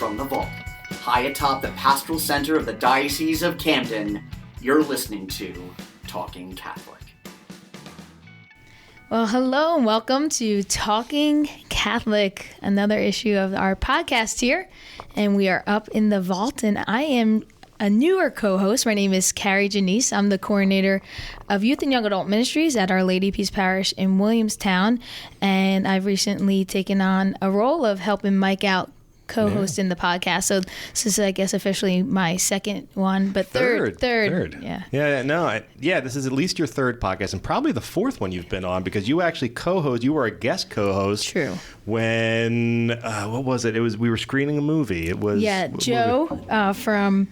from the vault, high atop the pastoral center of the Diocese of Camden, you're listening to Talking Catholic. Well, hello and welcome to Talking Catholic, another issue of our podcast here. And we are up in the vault, and I am a newer co-host. My name is Kari Janisse. I'm the coordinator of Youth and Young Adult Ministries at Our Lady Peace Parish in Williamstown. And I've recently taken on a role of helping Mike out co-hosting the podcast. So this is, I guess, officially my second one, but third. Yeah. This is at least your third podcast and probably the fourth one you've been on, because you actually co-host. You were a guest co-host. True. When what was it? We were screening a movie. It was Joe from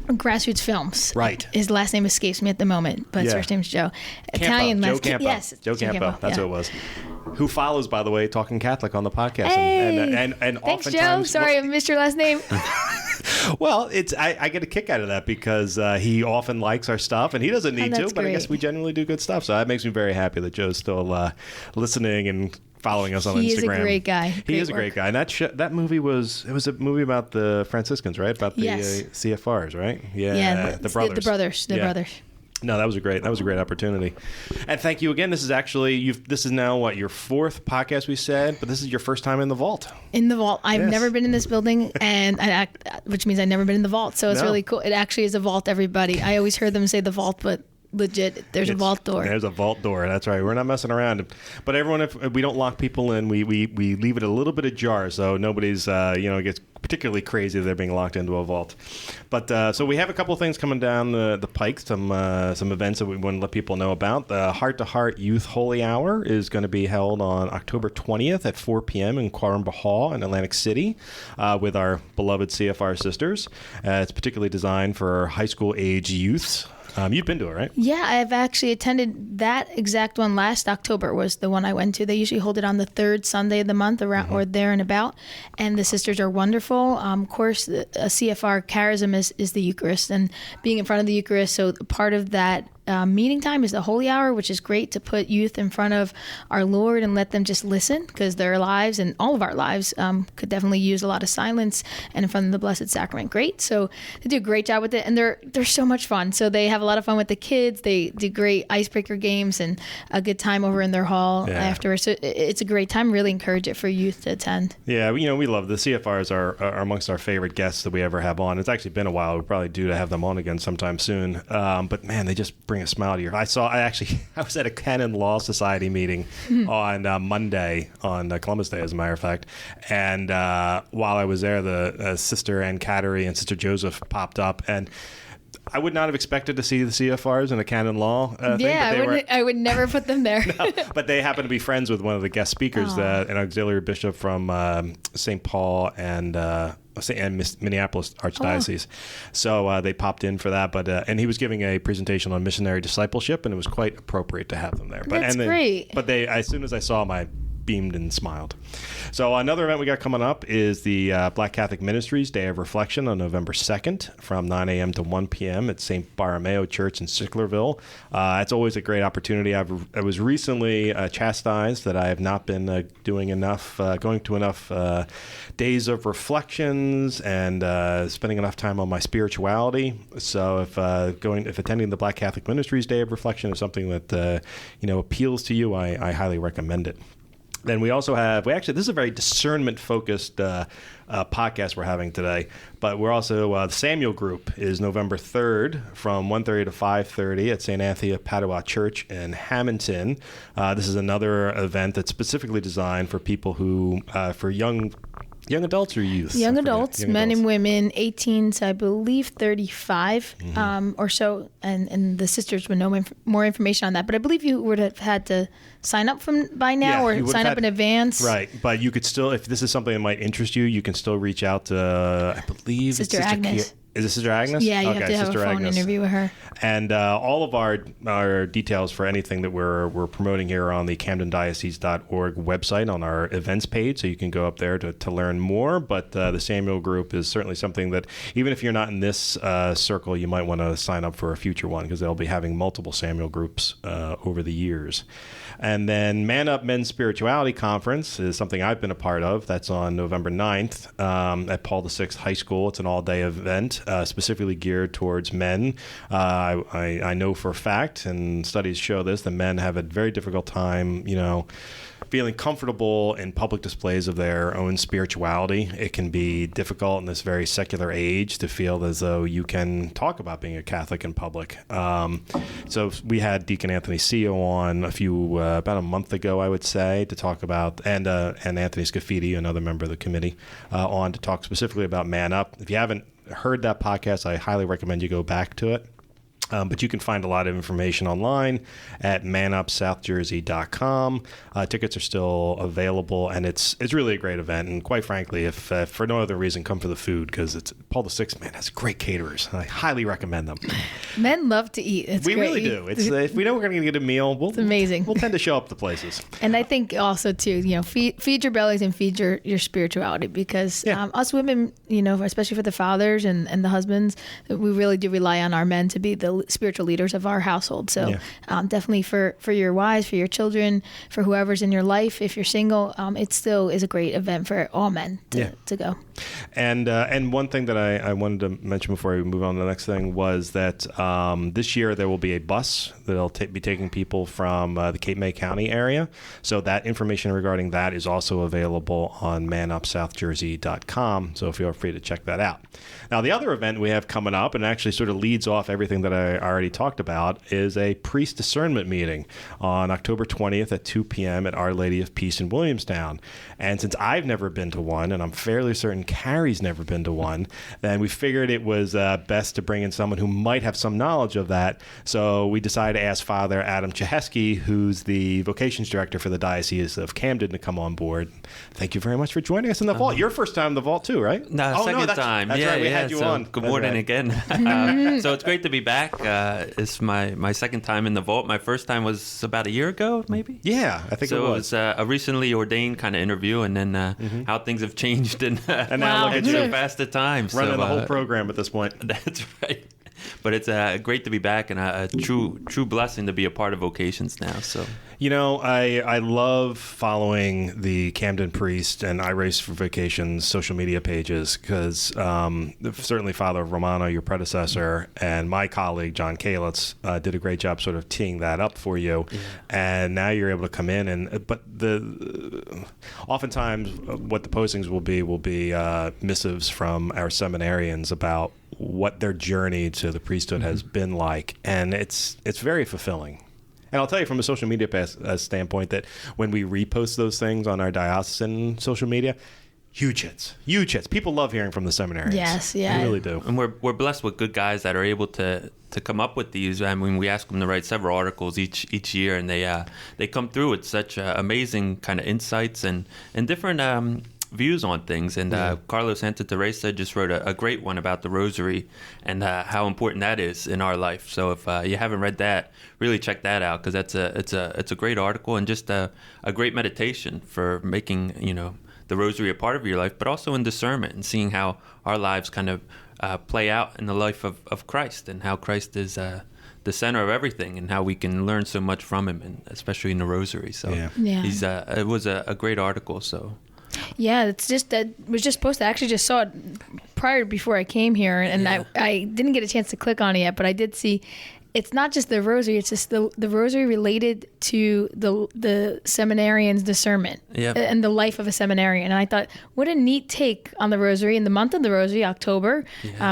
Grassroots Films. Right. His last name escapes me at the moment, but his first name's Joe. Joe Campo. Yes. Joe Campo. That's who it was. Who follows, by the way, Talking Catholic on the podcast. Hey. And thanks, oftentimes, Joe. Sorry, I missed your last name. Well, I get a kick out of that because he often likes our stuff, and he doesn't need to, but great. I guess we generally do good stuff. So that makes me very happy that Joe's still listening and following us on Instagram. He is a great guy. He is a great guy. And that movie was a movie about the Franciscans, right? About the CFRs, right? Yeah, the brothers. The brothers. No, that was a great opportunity. And thank you again. This is actually this is now your fourth podcast we said, but this is your first time in the vault. In the vault. I've never been in this building, which means I've never been in the vault. So it's really cool. It actually is a vault, everybody. I always heard them say the vault, but legit, there's a vault door. There's a vault door. That's right. We're not messing around. But everyone, if we don't lock people in, we leave it a little bit ajar, so nobody's gets particularly crazy that they're being locked into a vault. But so we have a couple of things coming down the pike. Some events that we want to let people know about. The Heart to Heart Youth Holy Hour is going to be held on October 20th at 4 p.m. in Quarrenba Hall in Atlantic City with our beloved CFR sisters. It's particularly designed for high school age youths. You've been to it, right? Yeah, I've actually attended that exact one last October was the one I went to. They usually hold it on the third Sunday of the month around or there and about. And the sisters are wonderful. Of course, a CFR charism is the Eucharist and being in front of the Eucharist. So part of that meeting time is the Holy Hour, which is great to put youth in front of our Lord and let them just listen, because their lives and all of our lives could definitely use a lot of silence and in front of the Blessed Sacrament. Great. So they do a great job with it, and they're so much fun. So they have a lot of fun with the kids. They do great icebreaker games and a good time over in their hall afterwards. So it's a great time. Really encourage it for youth to attend. Yeah, we love the CFRs are amongst our favorite guests that we ever have on. It's actually been a while. We're probably due to have them on again sometime soon. But man, they just bring a smile to your I was at a Canon Law Society meeting on Monday, on Columbus Day, as a matter of fact, and while I was there, the sister and Kari and Sister Joseph popped up, and I would not have expected to see the CFRs in a canon law thing. I would never put them there. No, but they happen to be friends with one of the guest speakers, an auxiliary bishop from St. Paul and Minneapolis Archdiocese. So they popped in for that, and he was giving a presentation on missionary discipleship, and it was quite appropriate to have them there. That's great. But as soon as I saw them, I beamed and smiled. So another event we got coming up is the Black Catholic Ministries Day of Reflection on November 2nd from 9 a.m. to 1 p.m. at St. Borromeo Church in Sicklerville. It's always a great opportunity. I was recently chastised that I have not been going to enough days of reflections and spending enough time on my spirituality. So if attending the Black Catholic Ministries Day of Reflection is something that appeals to you, I highly recommend it. Then we also have, this is a very discernment-focused podcast we're having today, but we're also, the Samuel Group is November 3rd from 1:30 to 5:30 at St. Anthony of Padua Church in Hamilton. This is another event that's specifically designed for people who, for young adults or youth? Young adults, men and women, 18 to, I believe, 35 or so. And the sisters would know more information on that. But I believe you would have had to sign up by now or sign up in advance. Right. But you could still, if this is something that might interest you, you can still reach out to, I believe, Sister Agnes. Is it Sister Agnes? Yeah, you have to have Sister a phone Agnes. interview with her. And all of our details for anything that we're promoting here are on the CamdenDiocese.org website on our events page, so you can go up there to learn more. But the Samuel group is certainly something that, even if you're not in this circle, you might want to sign up for a future one, because they'll be having multiple Samuel groups over the years. And then Man Up Men's Spirituality Conference is something I've been a part of. That's on November 9th at Paul VI High School. It's an all-day event specifically geared towards men. I know for a fact, and studies show this, that men have a very difficult time, feeling comfortable in public displays of their own spirituality. It can be difficult in this very secular age to feel as though you can talk about being a Catholic in public. So we had Deacon Anthony Sio on about a month ago, I would say, to talk about, and Anthony Scafidi, another member of the committee, on to talk specifically about Man Up. If you haven't heard that podcast, I highly recommend you go back to it. But you can find a lot of information online at manupsouthjersey.com. Tickets are still available, and it's really a great event. And quite frankly, if for no other reason, come for the food, because it's Paul VI, man, has great caterers. I highly recommend them. Men love to eat. It's we great. really do. It's if we know we're going to get a meal, it's amazing. We'll tend to show up to places. And I think also too, feed your bellies and feed your spirituality, because us women, especially for the fathers and the husbands, we really do rely on our men to be the spiritual leaders of our household. So definitely for your wives, for your children, for whoever's in your life, if you're single, it still is a great event for all men to go. And one thing that I wanted to mention before we move on to the next thing was that this year there will be a bus that'll be taking people from the Cape May County area. So that information regarding that is also available on manupsouthjersey.com. So feel free to check that out. Now, the other event we have coming up, and actually sort of leads off everything that I already talked about, is a priest discernment meeting on October 20th at 2 p.m. at Our Lady of Peace in Williamstown. And since I've never been to one, and I'm fairly certain Kari's never been to one, then we figured it was best to bring in someone who might have some knowledge of that. So we decided to ask Father Adam Ch-hess-key, who's the Vocations Director for the Diocese of Camden, to come on board. Thank you very much for joining us in the vault. Your first time in the vault too, right? No, second time. That's right. We had you on. Good morning again. So it's great to be back. It's my second time in the vault. My first time was about a year ago, maybe? Yeah, I think so it was. So it was a recently ordained kind of interview, and then how things have changed and now look at you. so fast at times. Running the whole program at this point. That's right. But it's great to be back, and a true blessing to be a part of Vocations now. So I love following the Camden Priest and I Race for Vocations social media pages, because certainly Father Romano, your predecessor, and my colleague John Kalitz did a great job sort of teeing that up for you, and now you're able to come in but oftentimes what the postings will be missives from our seminarians about what their journey to the priesthood has been like, and it's very fulfilling. And I'll tell you from a social media standpoint that when we repost those things on our diocesan social media, huge hits. People love hearing from the seminarians. Yes, yeah. They really do. And we're blessed with good guys that are able to come up with these. I mean, we ask them to write several articles each year, and they come through with such amazing kind of insights and different views on things. And Carlos Santa Teresa just wrote a great one about the Rosary and how important that is in our life. So if you haven't read that, really check that out, because it's a great article and just a great meditation for making the Rosary a part of your life, but also in discernment and seeing how our lives kind of play out in the life of Christ, and how Christ is the center of everything, and how we can learn so much from him, and especially in the Rosary. So he's it was a great article. So. Yeah, it's just that it was just posted. I actually just saw it before I came here, and I didn't get a chance to click on it yet, but I did see it's not just the Rosary; it's just the Rosary related to the seminarian's discernment and the life of a seminarian. And I thought, what a neat take on the Rosary in the month of the Rosary, October.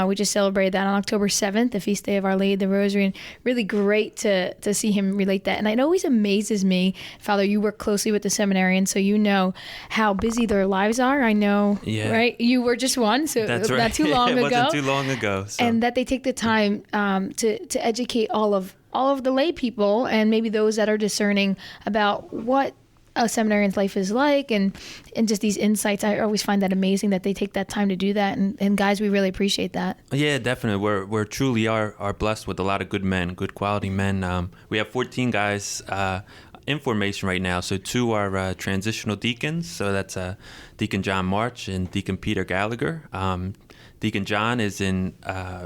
We just celebrated that on October 7th, the feast day of Our Lady of the Rosary, and really great to see him relate that. And it always amazes me, Father, you work closely with the seminarians, so you know how busy their lives are. I know, right? You were just one, so that's right. Not too long ago. It wasn't too long ago. So. And that they take the time to educate all of the lay people, and maybe those that are discerning, about what a seminarian's life is like, and just these insights. I always find that amazing that they take that time to do that. And guys, we really appreciate that. Yeah, definitely. We're truly are blessed with a lot of good men, good quality men. We have 14 guys in formation right now. So 2 are transitional deacons. So that's Deacon John March and Deacon Peter Gallagher. Deacon John is in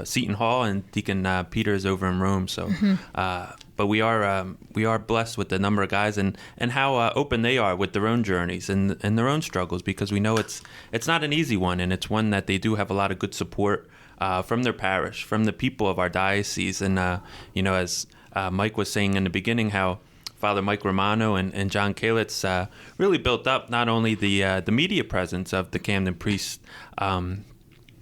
Seton Hall, and Deacon Peter is over in Rome. So, but we are blessed with the number of guys and how open they are with their own journeys and their own struggles, because we know it's not an easy one, and it's one that they do have a lot of good support from their parish, from the people of our diocese, and as Mike was saying in the beginning, how Father Mike Romano and John Kalitz really built up not only the media presence of the Camden priests,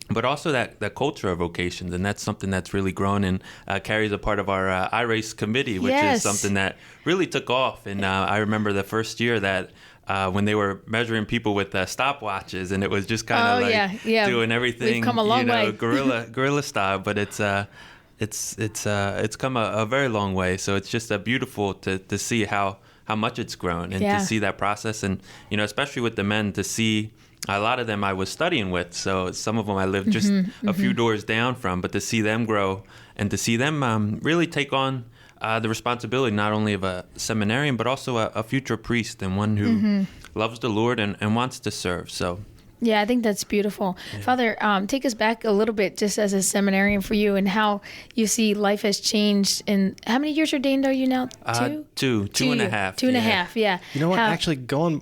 but also that culture of vocations, and that's something that's really grown, and Kari's a part of our iRace committee, which is something that really took off. And I remember the first year that when they were measuring people with stopwatches, and it was just kind of doing everything, we've come a long way. guerrilla style, but it's come a very long way. So it's just beautiful to see how much it's grown, and to see that process, and especially with the men, to see. A lot of them I was studying with, so some of them I lived just a few doors down from, but to see them grow and to see them really take on the responsibility not only of a seminarian, but also a future priest, and one who loves the Lord and wants to serve. So, yeah, I think that's beautiful. Yeah. Father, take us back a little bit just as a seminarian for you, and how you see life has changed. And how many years ordained are you now? Two and a half. Two and a half, yeah. You know what? Actually, going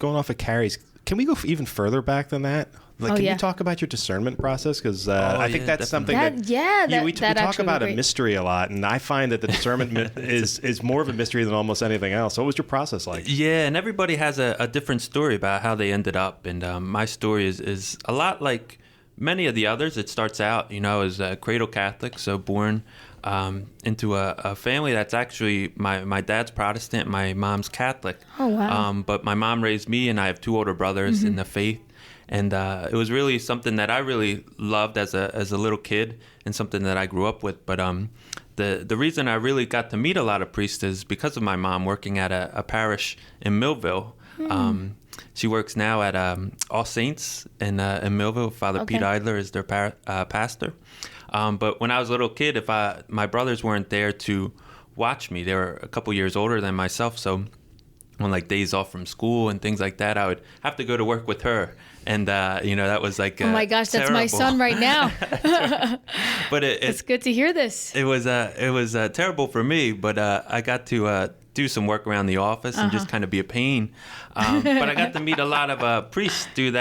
off of Kari's, can we go even further back than that? Can you talk about your discernment process? Because I think that's something we talk about a mystery a lot, and I find that the discernment is more of a mystery than almost anything else. What was your process like? Yeah, and everybody has a different story about how they ended up, and my story is a lot like many of the others. It starts out, as a cradle Catholic, so born into a family that's actually my dad's Protestant, my mom's Catholic. Oh wow! But my mom raised me, and I have 2 older brothers in the faith. And it was really something that I really loved as a little kid, and something that I grew up with. But the reason I really got to meet a lot of priests is because of my mom working at a parish in Millville. She works now at All Saints in Millville. Father Pete Idler is their pastor. But when I was a little kid, if my brothers weren't there to watch me, they were a couple years older than myself, so on days off from school and things like that, I would have to go to work with her. And, that was oh my gosh, terrible. That's my son right now. But it's good to hear this. It was terrible for me, but I got to do some work around the office and just kind of be a pain. But I got to meet a lot of priests through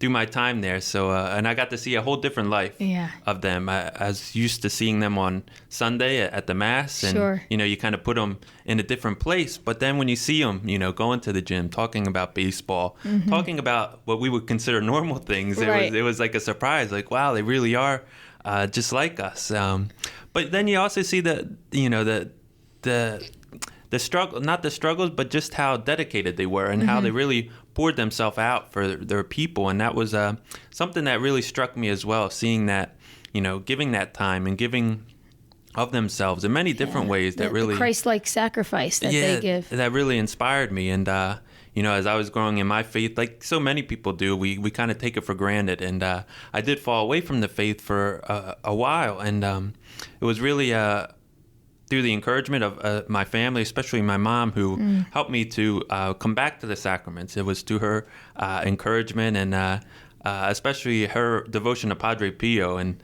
my time there. So, and I got to see a whole different life of them. I was used to seeing them on Sunday at the Mass, and you kind of put them in a different place. But then when you see them, going to the gym, talking about baseball, talking about what we would consider normal things, it was like a surprise. Like, wow, they really are just like us. But then you also see the struggle, not the struggles, but just how dedicated they were, and how they really poured themselves out for their people. And that was something that really struck me as well, seeing that, giving that time and giving of themselves in many different ways, that really, the Christ-like sacrifice that they give. That really inspired me. And, as I was growing in my faith, like so many people do, we kind of take it for granted. And I did fall away from the faith for a while. And it was really through the encouragement of my family, especially my mom, who helped me to come back to the sacraments. It was through her encouragement, and especially her devotion to Padre Pio. And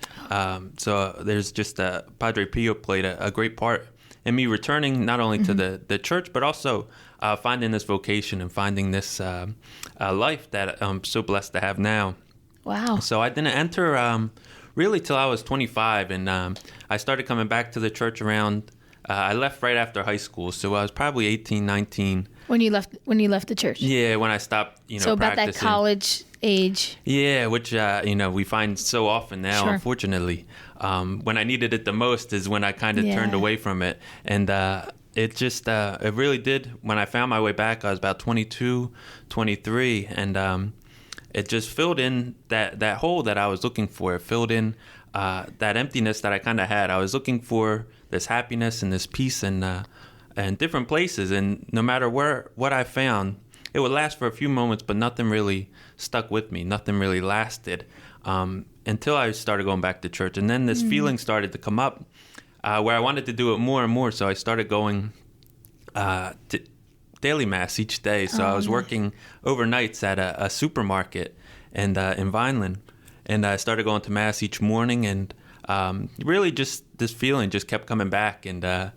so there's just Padre Pio played a great part in me returning not only to the church, but also finding this vocation and finding this life that I'm so blessed to have now. Wow. So I didn't enter really till I was 25, and I started coming back to the church around, I left right after high school, so I was probably 18, 19. When you left the church? Yeah, when I stopped, so about practicing. That college age. Yeah, which, we find so often now, unfortunately. When I needed it the most is when I kind of turned away from it. And it just, it really did. When I found my way back, I was about 22, 23, and it just filled in that hole that I was looking for. It filled in that emptiness that I kind of had. I was looking for this happiness and this peace, and and different places. And no matter what I found, it would last for a few moments, but nothing really stuck with me. Nothing really lasted until I started going back to church. And then this feeling started to come up where I wanted to do it more and more. So I started going to daily mass each day. So I was working overnights at a supermarket and in Vineland. And I started going to mass each morning. And really just this feeling just kept coming back. And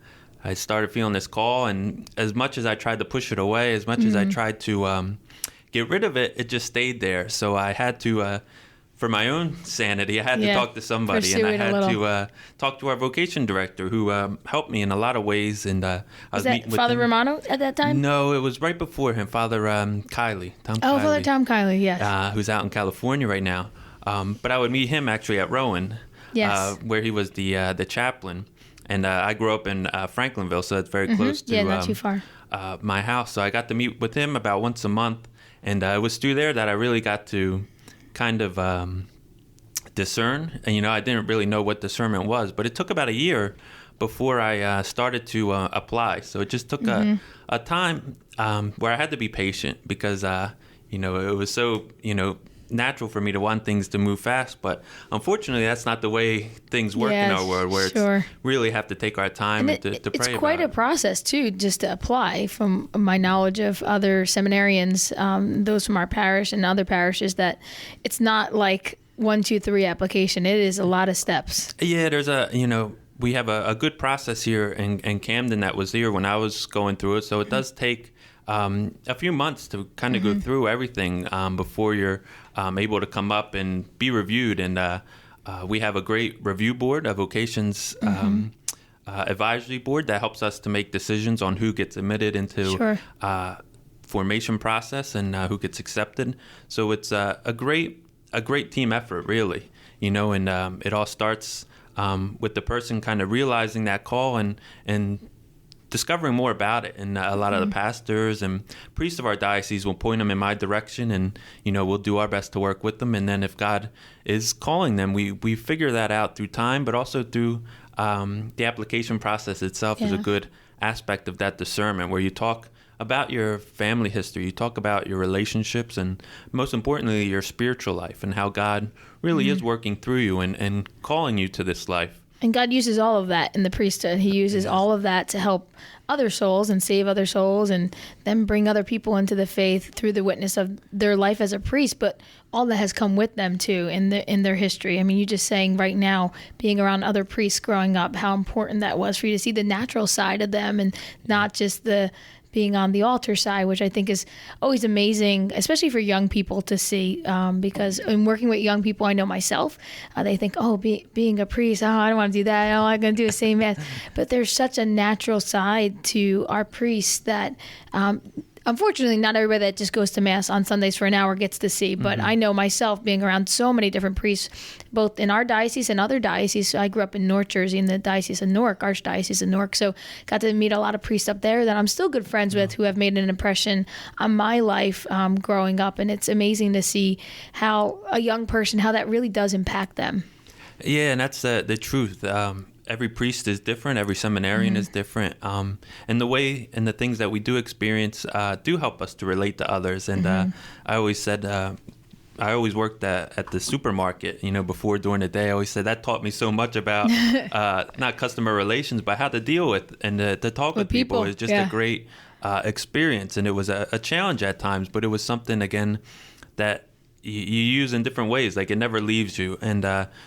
I started feeling this call, and as much as I tried to push it away, as much as I tried to get rid of it, it just stayed there. So I had to, for my own sanity, I had to talk to somebody, and I had to talk to our vocation director, who helped me in a lot of ways. And I was meeting with Father Romano at that time? No, it was right before him, Father Kiley. Father Tom Kiley, yes. Who's out in California right now. But I would meet him actually at Rowan, where he was the chaplain. And I grew up in Franklinville, so it's very close to not too far. My house. So I got to meet with him about once a month. And it was through there that I really got to kind of discern. And, I didn't really know what discernment was. But it took about a year before I started to apply. So it just took a time where I had to be patient because, it was so, natural for me to want things to move fast, but unfortunately that's not the way things work in our world, where it's really have to take our time to pray about it. It's quite a process too, just to apply. From my knowledge of other seminarians, those from our parish and other parishes, that it's not like 1, 2, 3 application. It is a lot of steps. Yeah, there's we have a good process here in Camden that was here when I was going through it, so it does take a few months to kind of go through everything before you're able to come up and be reviewed. And we have a great review board, a Vocations advisory board that helps us to make decisions on who gets admitted into formation process and who gets accepted. So it's a great team effort, really. And it all starts with the person kind of realizing that call and discovering more about it. And a lot of the pastors and priests of our diocese will point them in my direction, and we'll do our best to work with them. And then if God is calling them, we figure that out through time, but also through the application process itself is a good aspect of that discernment, where you talk about your family history, you talk about your relationships, and most importantly your spiritual life, and how God really is working through you and calling you to this life. And God uses all of that in the priesthood. He uses all of that to help other souls and save other souls, and then bring other people into the faith through the witness of their life as a priest, but all that has come with them too in their history. I mean, you just saying right now, being around other priests growing up, how important that was for you to see the natural side of them and not just the being on the altar side, which I think is always amazing, especially for young people to see, because in working with young people, I know myself, they think, being a priest, I don't want to do that. I'm going to do the same mass. But there's such a natural side to our priests that unfortunately, not everybody that just goes to Mass on Sundays for an hour gets to see. But I know myself, being around so many different priests, both in our diocese and other dioceses. So I grew up in North Jersey, in the Diocese of Newark, Archdiocese of Newark. So got to meet a lot of priests up there that I'm still good friends with, who have made an impression on my life growing up. And it's amazing to see how a young person, how that really does impact them. Yeah, and that's the truth. Every priest is different. Every seminarian is different. And the way and the things that we do experience do help us to relate to others. And I always said, I always worked at the supermarket, before during the day. I always said that taught me so much about not customer relations, but how to deal with and to talk with people is just a great experience. And it was a challenge at times, but it was something, again, that you use in different ways. Like, it never leaves you, and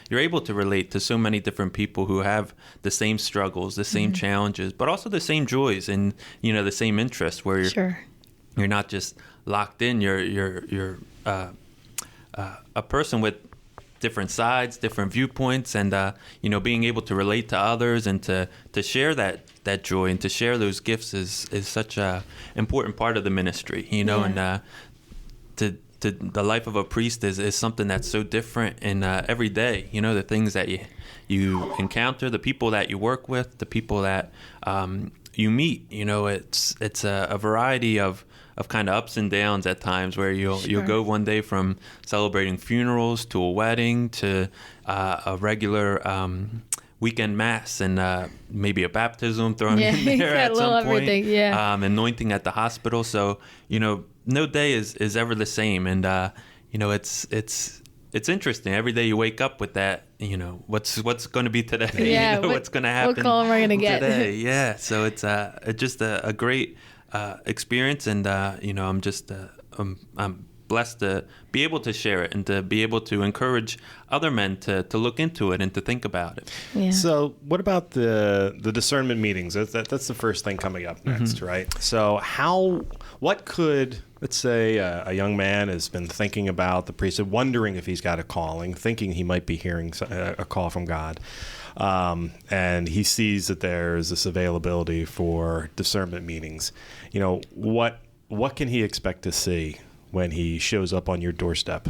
you're able to relate to so many different people who have the same struggles, the same challenges, but also the same joys and the same interests. Where you're not just locked in. You're a person with different sides, different viewpoints, and being able to relate to others and to share that joy and to share those gifts is such a important part of the ministry. And the life of a priest is something that's so different in every day. The things that you encounter, the people that you work with, the people that you meet. It's a variety of kind of ups and downs at times, where you'll go one day from celebrating funerals to a wedding to a regular weekend mass and maybe a baptism thrown in there at some point. Anointing at the hospital. So, no day is ever the same. And, it's interesting. Every day you wake up with that, what's going to be today? Yeah, what's going to happen? What call am I going to get today? Yeah. So it's just a great experience, and I'm just I'm blessed to be able to share it and to be able to encourage other men to look into it and to think about it. Yeah. So what about the discernment meetings? That's the first thing coming up next, right? So what could, let's say a young man has been thinking about the priesthood, wondering if he's got a calling, thinking he might be hearing a call from God, and he sees that there's this availability for discernment meetings. What can he expect to see when he shows up on your doorstep?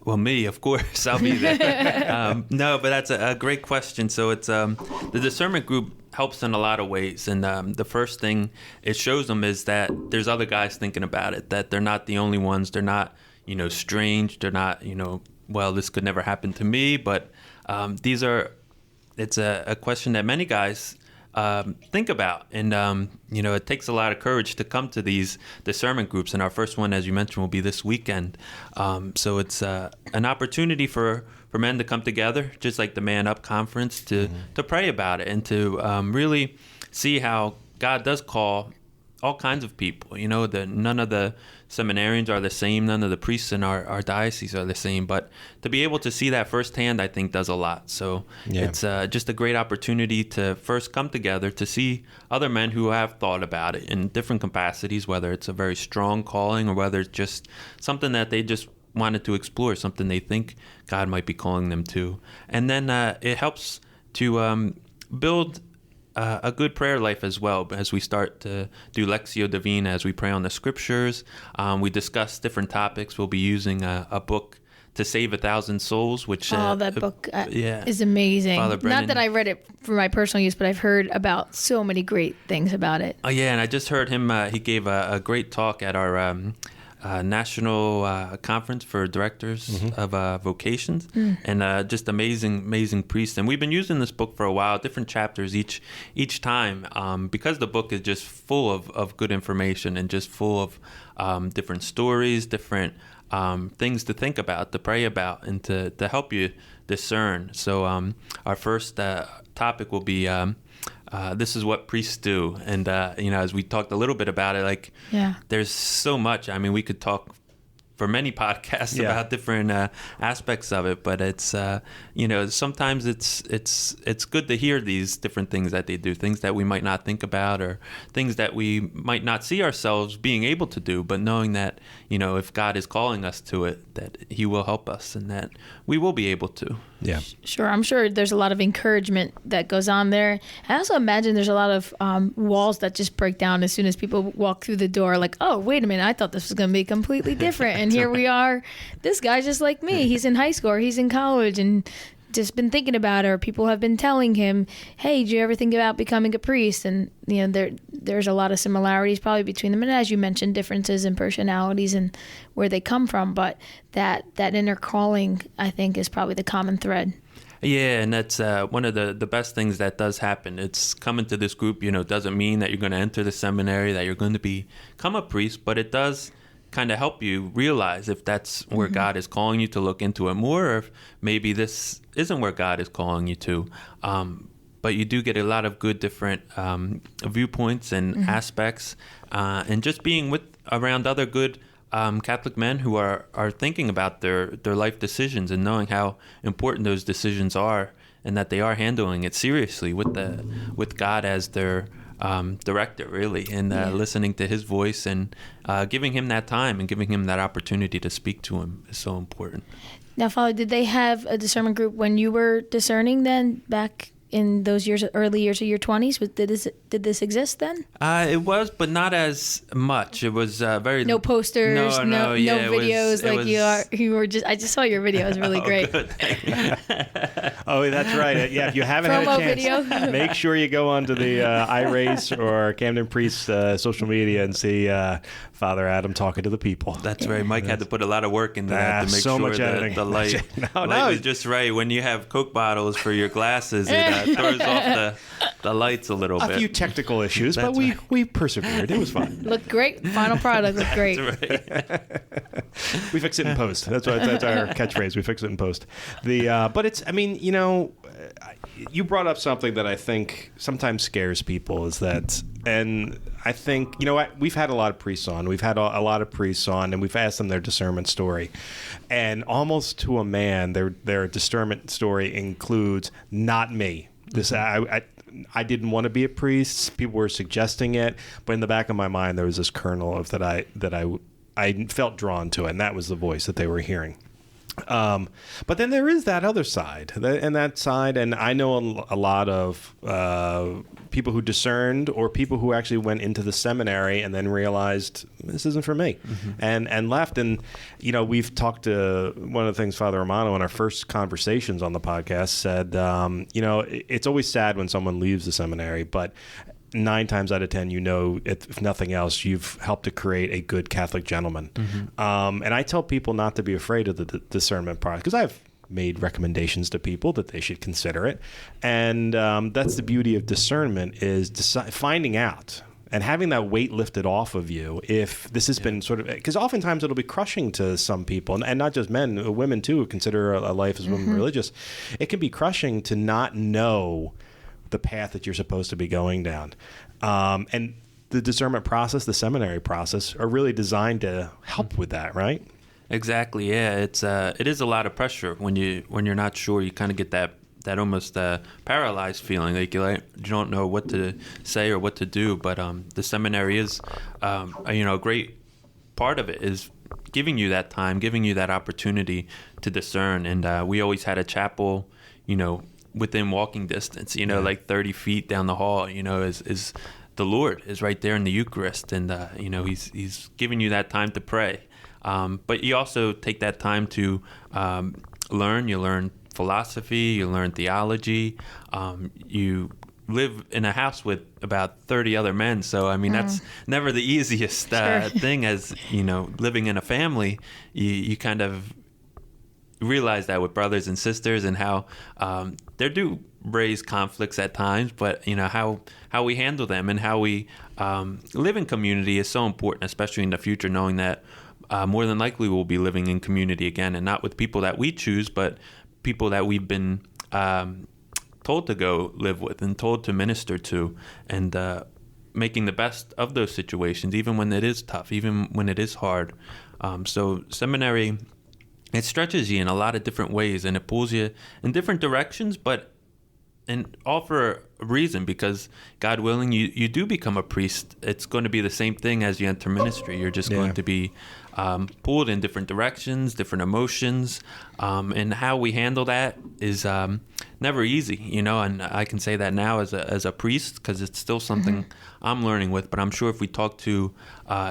Well, me, of course, I'll be there. No, but that's a great question. So it's the discernment group helps in a lot of ways. And the first thing it shows them is that there's other guys thinking about it, that they're not the only ones. They're not, strange. They're not, well, this could never happen to me. But it's a question that many guys think about. And, it takes a lot of courage to come to these discernment groups. And our first one, as you mentioned, will be this weekend. So it's an opportunity for men to come together, just like the Man Up Conference, to pray about it and to really see how God does call all kinds of people. None of the seminarians are the same. None of the priests in our diocese are the same. But to be able to see that firsthand, I think, does a lot. So it's just a great opportunity to first come together to see other men who have thought about it in different capacities, whether it's a very strong calling or whether it's just something that they just wanted to explore, something they think God might be calling them to. And then it helps to build a good prayer life as well. As we start to do Lectio Divina, as we pray on the scriptures, we discuss different topics. We'll be using a book to save 1,000 souls, which that book is amazing. Not that I read it for my personal use, but I've heard about so many great things about it. Oh yeah, and I just heard him. He gave a great talk at our national conference for directors of vocations, and just amazing priests. And we've been using this book for a while, different chapters each time, because the book is just full of good information and just full of different stories, different things to think about, to pray about, and to help you discern. So our first topic will be this is what priests do. And, as we talked a little bit about it, there's so much. I mean, we could talk for many podcasts about different aspects of it, but it's, sometimes it's good to hear these different things that they do, things that we might not think about or things that we might not see ourselves being able to do, but knowing that, if God is calling us to it, that he will help us and that we will be able to. Yeah. Sure. I'm sure there's a lot of encouragement that goes on there. I also imagine there's a lot of walls that just break down as soon as people walk through the door, like, oh, wait a minute, I thought this was going to be completely different. And here we are. This guy's just like me. He's in high school or he's in college and just been thinking about it, or people have been telling him, hey, did you ever think about becoming a priest? And, there's a lot of similarities probably between them. And as you mentioned, differences in personalities and where they come from. But that inner calling, I think, is probably the common thread. Yeah, and that's one of the best things that does happen. It's coming to this group, doesn't mean that you're going to enter the seminary, that you're going to become a priest, but it does kind of help you realize if that's where God is calling you to look into it more, or if maybe this isn't where God is calling you to. But you do get a lot of good different viewpoints and aspects, and just being around other good Catholic men who are thinking about their life decisions and knowing how important those decisions are, and that they are handling it seriously with God as their director, really, and listening to his voice and giving him that time and giving him that opportunity to speak to him is so important. Now, Father, did they have a discernment group when you were discerning then, back in those early years of your 20s? Did this exist then? It was, but not as much. It was very... No posters, no videos. You were just... I just saw your video. It was really great. Good. Oh, that's right. Yeah, if you haven't had a chance, video. Make sure you go onto the iRace or Camden Priest social media and see Father Adam talking to the people. That's right. Mike had to put a lot of work into that to make so sure much that the light was just right. When you have Coke bottles for your glasses, throws off the lights a little bit. A few technical issues, but we persevered. It was fun. Looked great. Final product looked great. That's right. We fix it in post. That's our catchphrase. We fix it in post. But it's, I mean, you know, you brought up something that I think sometimes scares people is that, and I think, you know what, we've had a lot of priests on. We've had a lot of priests on, and we've asked them their discernment story. And almost to a man, their discernment story includes, not me. This, I didn't want to be a priest. People were suggesting it, but in the back of my mind, there was this kernel of that I felt drawn to it, and that was the voice that they were hearing. But then there is that other side, and I know a lot of people who discerned, or people who actually went into the seminary and then realized this isn't for me, and left. And you know, we've talked to, one of the things Father Romano in our first conversations on the podcast said, you know, it's always sad when someone leaves the seminary, but 9 times out of 10, you know, if nothing else, you've helped to create a good Catholic gentleman. And I tell people not to be afraid of the discernment part, because I've made recommendations to people that they should consider it. And that's the beauty of discernment, is finding out and having that weight lifted off of you. If this has been sort of, because oftentimes it'll be crushing to some people, and not just men, women too, who consider a life as women religious. It can be crushing to not know the path that you're supposed to be going down. And the discernment process, the seminary process, are really designed to help with that, right? Exactly. Yeah, it is a lot of pressure when you're not sure. You kind of get that almost paralyzed feeling, like you don't know what to say or what to do. But the seminary is, you know, a great part of it is giving you that time, giving you that opportunity to discern. And we always had a chapel, you know, within walking distance, you know, like 30 feet down the hall, you know, is the Lord is right there in the Eucharist. And, you know, he's giving you that time to pray. But you also take that time to learn. You learn philosophy, you learn theology. You live in a house with about 30 other men. So, I mean, that's never the easiest thing, as, you know, living in a family. You kind of realize that with brothers and sisters, and how there do raise conflicts at times, but you know how we handle them and how we live in community is so important, especially in the future, knowing that more than likely we'll be living in community again, and not with people that we choose, but people that we've been told to go live with and told to minister to, and making the best of those situations, even when it is tough, even when it is hard. So seminary, it stretches you in a lot of different ways, and it pulls you in different directions, and all for a reason, because God willing, you do become a priest. It's going to be the same thing as you enter ministry. You're just going to be pulled in different directions, different emotions, and how we handle that is never easy, you know. And I can say that now as a priest, because it's still something I'm learning with. But I'm sure if we talk to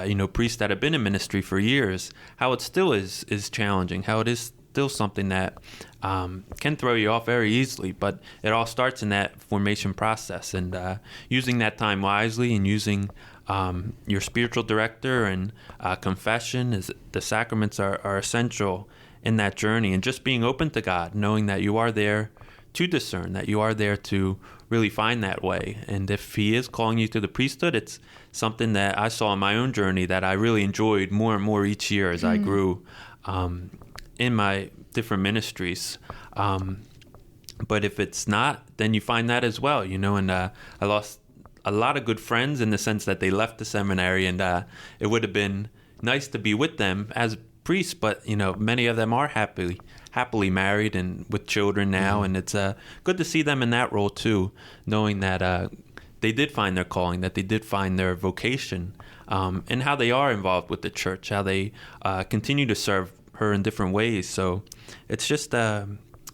you know, priests that have been in ministry for years, how it still is challenging, how it is still something that can throw you off very easily. But it all starts in that formation process, and using that time wisely, and using your spiritual director, and confession, is the sacraments are essential in that journey, and just being open to God, knowing that you are there to discern, that you are there to really find that way. And if he is calling you to the priesthood, it's something that I saw in my own journey that I really enjoyed more and more each year as I grew in my different ministries. But if it's not, then you find that as well, you know. And I lost a lot of good friends in the sense that they left the seminary, and it would have been nice to be with them as priests, but you know, many of them are happily married and with children now, and it's good to see them in that role too, knowing that they did find their calling, that they did find their vocation, and how they are involved with the church, how they continue to serve her in different ways. So it's just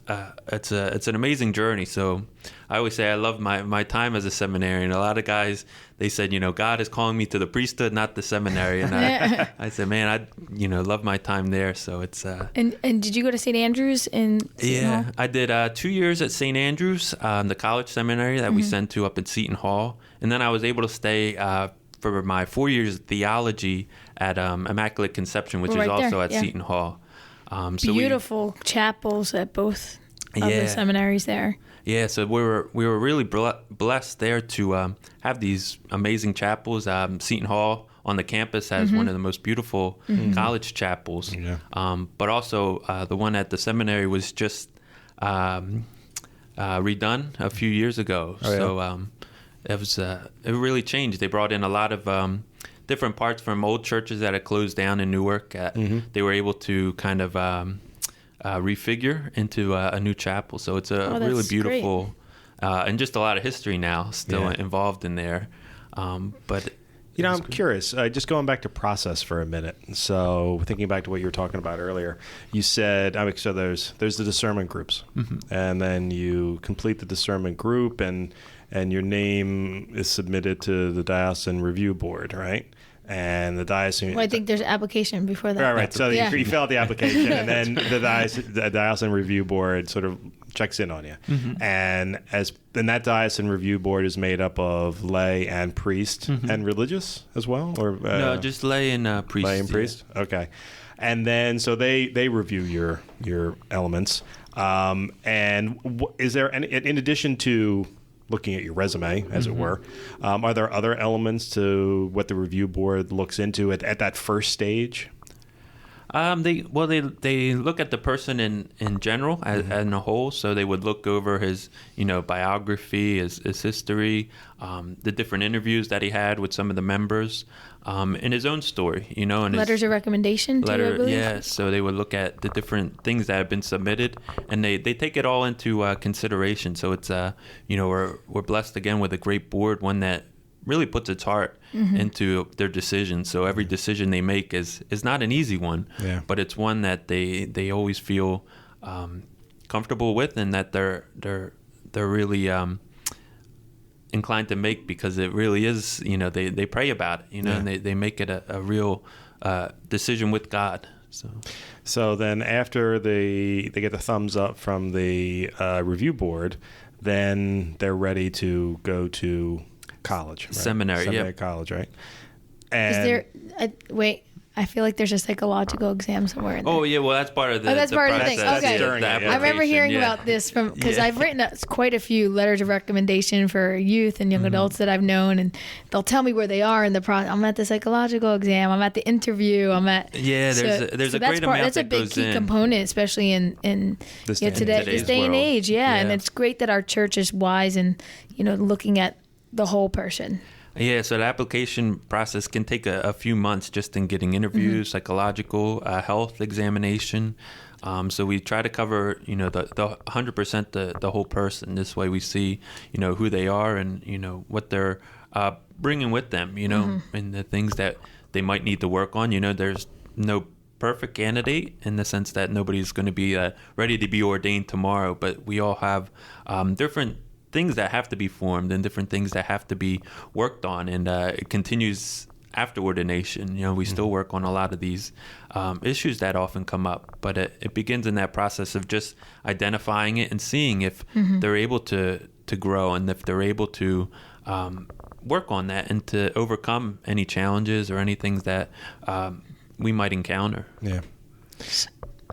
it's an amazing journey. So I always say I love my time as a seminarian. A lot of guys, they said, you know, God is calling me to the priesthood, not the seminary. And I said, man, I love my time there. So it's And did you go to St. Andrews in Seton Hall? I did 2 years at St. Andrews, the college seminary that we sent to up in Seton Hall, and then I was able to stay for my 4 years of theology at Immaculate Conception, which is also at Seton Hall. Beautiful chapels at both of the seminaries there. Yeah, so we were really blessed there to have these amazing chapels. Seton Hall on the campus has one of the most beautiful college chapels. Yeah. But also the one at the seminary was just redone a few years ago. Oh, yeah. So it really changed. They brought in a lot of different parts from old churches that had closed down in Newark. They were able to kind of refigure into a new chapel. So it's a really beautiful and just a lot of history now still involved in there. But I'm curious, just going back to process for a minute. So thinking back to what you were talking about earlier, you said, so there's the discernment groups, and then you complete the discernment group, and your name is submitted to the Diocesan Review Board, right? And the diocesan... Well, I think there's an application before that. Right. So you fill out the application, and then the Diocesan Review Board sort of checks in on you. And that Diocesan Review Board is made up of lay and priest and religious as well? Or no, just lay and priest. Lay and priest? Yeah. Okay. And then, so they review your elements. And is there, in addition to looking at your resume, as it were, are there other elements to what the review board looks into at that first stage? They look at the person in general as a whole. So they would look over his biography, his history, the different interviews that he had with some of the members, and his own story. And letters of recommendation. So they would look at the different things that have been submitted, and they take it all into consideration. So it's we're blessed again with a great board, one that really puts its heart into their decisions. So every decision they make is not an easy one, but it's one that they always feel comfortable with, and that they're really inclined to make, because it really is, they pray about it, and they make it a real decision with God. So then after they get the thumbs up from the review board, then they're ready to go to college, right? Seminary, college, right? And is there? I feel like there's a psychological exam somewhere in there. Oh yeah, well that's part of the. That's part of the thing. Okay, I remember hearing about this because I've written quite a few letters of recommendation for youth and young adults that I've known, and they'll tell me where they are in the process. I'm at the psychological exam. I'm at the interview. I'm at there's a great amount that's a big key component, especially in this day and age. And it's great that our church is wise and looking at the whole person. Yeah, so the application process can take a few months just in getting interviews, psychological, health examination. So we try to cover, the 100% the whole person. This way we see, who they are and, what they're bringing with them, and the things that they might need to work on. There's no perfect candidate in the sense that nobody's going to be ready to be ordained tomorrow, but we all have different things that have to be formed and different things that have to be worked on, and it continues after ordination. We still work on a lot of these issues that often come up, but it begins in that process of just identifying it and seeing if they're able to grow, and if they're able to work on that and to overcome any challenges or any things that we might encounter. Yeah.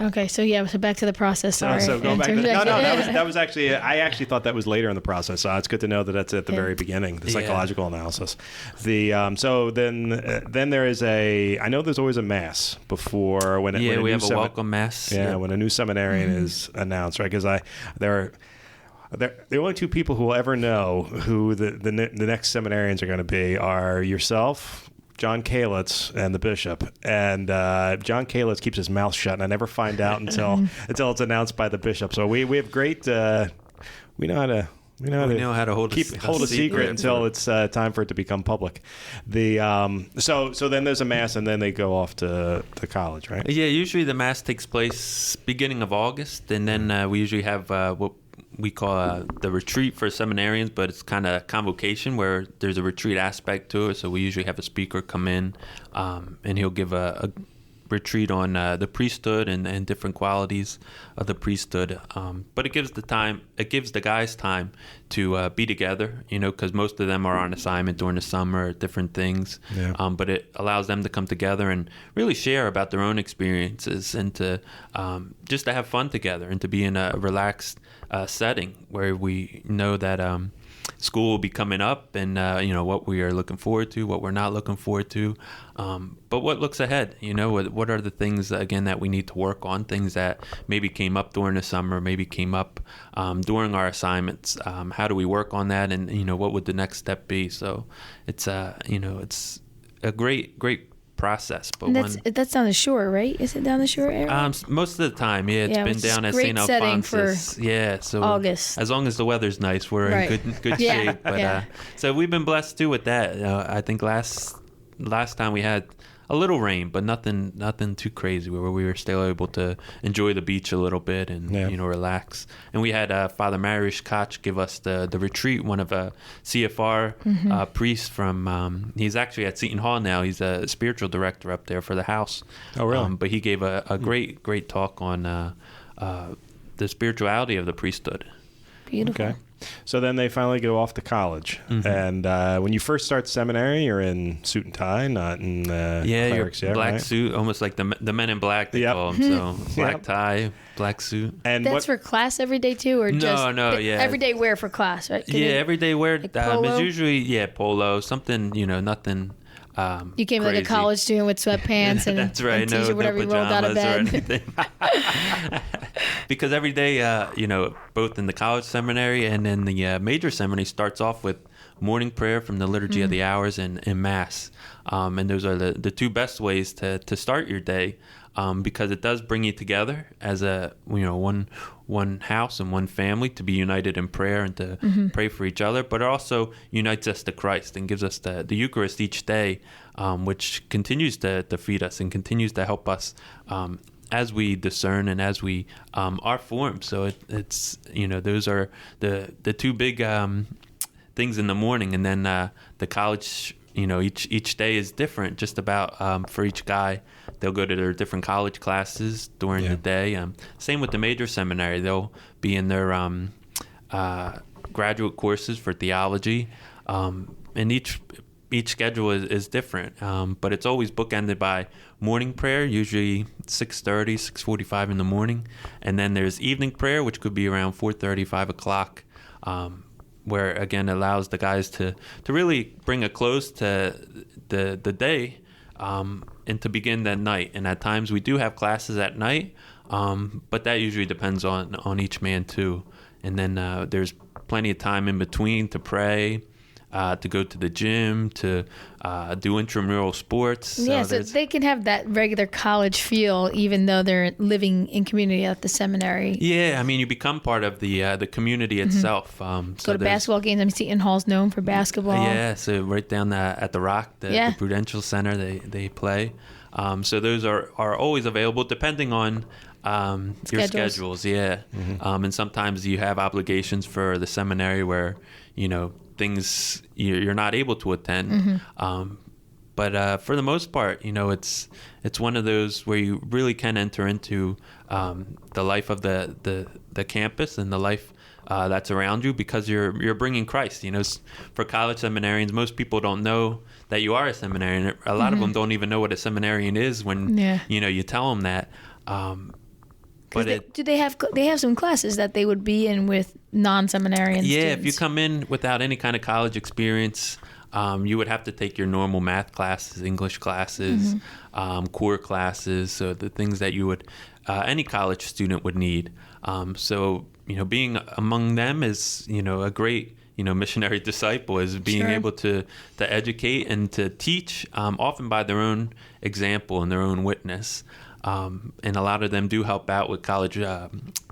Okay, so back to the process. Sorry. So going back to that was actually, I actually thought that was later in the process. So it's good to know that that's at the very beginning, the psychological analysis. So then there is I know there's always a mass before when we have a welcome mass. Yeah, when a new seminarian is announced, right? Because there are only two people who will ever know who the next seminarians are going to be are yourself, John Kalitz, and the bishop. And John Kalitz keeps his mouth shut, and I never find out until it's announced by the bishop. So we have great. We know how to hold a secret until it's time for it to become public. So then there's a mass, and then they go off to college, right? Yeah, usually the mass takes place beginning of August, and then we usually have what we call the retreat for seminarians, but it's kind of convocation where there's a retreat aspect to it. So we usually have a speaker come in, and he'll give a retreat on the priesthood and different qualities of the priesthood. But it gives the guys time to be together, because most of them are on assignment during the summer, different things. Yeah. But it allows them to come together and really share about their own experiences, and to just to have fun together, and to be in a relaxed setting where we know that school will be coming up, and what we are looking forward to, what we're not looking forward to, but what looks ahead. What are the things again that we need to work on, things that maybe came up during the summer, maybe came up during our assignments. How do we work on that, and what would the next step be? So it's it's a great process. But that's down the shore, right? Is it down the shore area? Most of the time, it's been down at St. Alphonsus. So August. As long as the weather's nice, we're in good shape. But so we've been blessed too with that. I think last time we had a little rain, but nothing too crazy, where we were still able to enjoy the beach a little bit and relax. And we had Father Mariusz Koch give us the retreat, one of a CFR priest from he's actually at Seton Hall now. He's a spiritual director up there for the house. Oh, really? But he gave a great talk on the spirituality of the priesthood. Beautiful. Okay. So then they finally go off to college. And when you first start seminary, you're in suit and tie, not in clerics, your black right? suit, almost like the men in black, they call them. So black tie, black suit. And that's for class every day too, or everyday wear for class, right? Everyday wear. Polo? It's usually polo, something, nothing. You came crazy. like a college student with sweatpants and that's right, and t-shirt, whatever you rolled out of bed. Or anything. Because every day, both in the college seminary and in the major seminary, starts off with morning prayer from the Liturgy of the Hours and Mass. And those are the two best ways to start your day, because it does bring you together as a one house and one family to be united in prayer and to pray for each other. But it also unites us to Christ and gives us the Eucharist each day, which continues to feed us and continues to help us as we discern and as we are formed. So it's those are the two big things in the morning, and then the college. Each day is different. Just about for each guy, they'll go to their different college classes during the day. Same with the major seminary; they'll be in their graduate courses for theology, and each schedule is different. But it's always bookended by morning prayer, usually 6:30, 6:45 in the morning, and then there's evening prayer, which could be around 4:30, 5 o'clock. Where again allows the guys to really bring a close to the day, and to begin that night. And at times we do have classes at night, but that usually depends on each man too. And then there's plenty of time in between to pray, to go to the gym, to do intramural sports. So they can have that regular college feel, even though they're living in community at the seminary. Yeah, I mean, you become part of the community itself. Go to basketball games. I mean, Seton Hall's known for basketball. Yeah, so right down at the Rock, the Prudential Center, they play. So those are always available, depending on your schedules. Yeah, and sometimes you have obligations for the seminary where things you're not able to attend. But for the most part, it's one of those where you really can enter into the life of the campus and the life that's around you, because you're bringing Christ. For college seminarians, most people don't know that you are a seminarian. A lot of them don't even know what a seminarian is when you tell them that. But they have some classes that they would be in with non-seminarian students? If you come in without any kind of college experience, you would have to take your normal math classes, English classes, core classes, so the things that you would any college student would need. So being among them is a great missionary disciple, is being able to educate and to teach, often by their own example and their own witness. And a lot of them do help out with college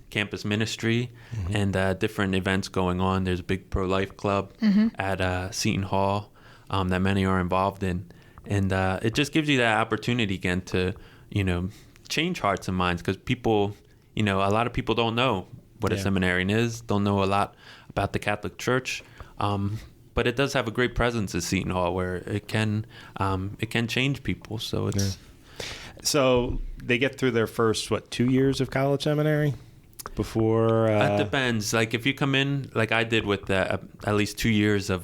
campus ministry and different events going on. There's a big pro-life club at Seton Hall that many are involved in. And it just gives you that opportunity again to, change hearts and minds, because people, a lot of people don't know what a seminarian is, don't know a lot about the Catholic Church. But it does have a great presence at Seton Hall where it can change people. So it's... So they get through their first, 2 years of college seminary before? It depends. Like if you come in, like I did with at least 2 years of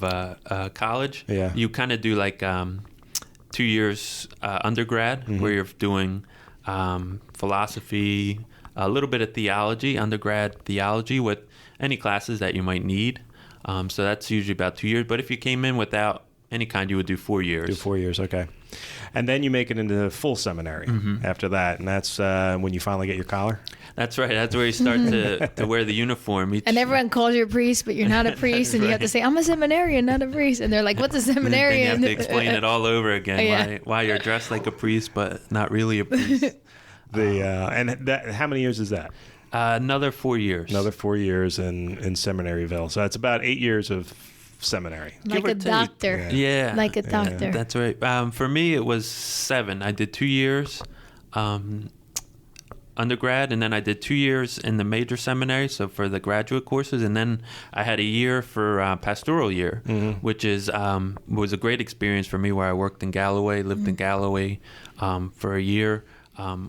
college, you kind of do like 2 years undergrad, where you're doing philosophy, a little bit of theology, undergrad theology with any classes that you might need. So that's usually about 2 years. But if you came in without any kind, you would do 4 years. Do 4 years, okay. And then you make it into full seminary after that, and that's when you finally get your collar? That's right. That's where you start to wear the uniform. And everyone calls you a priest, but you're not a priest, and you have to say, I'm a seminarian, not a priest. And they're like, what's a seminarian? And you have to explain it all over again, why you're dressed like a priest, but not really a priest. And how many years is that? Another 4 years. Another 4 years in Seminaryville. So that's about 8 years of seminary. Like a doctor. Yeah. Like a doctor. Yeah. That's right. For me, it was 7. I did 2 years undergrad, and then I did 2 years in the major seminary, so for the graduate courses, and then I had a year for pastoral year, which was a great experience for me, where I worked in Galloway, lived in Galloway for a year,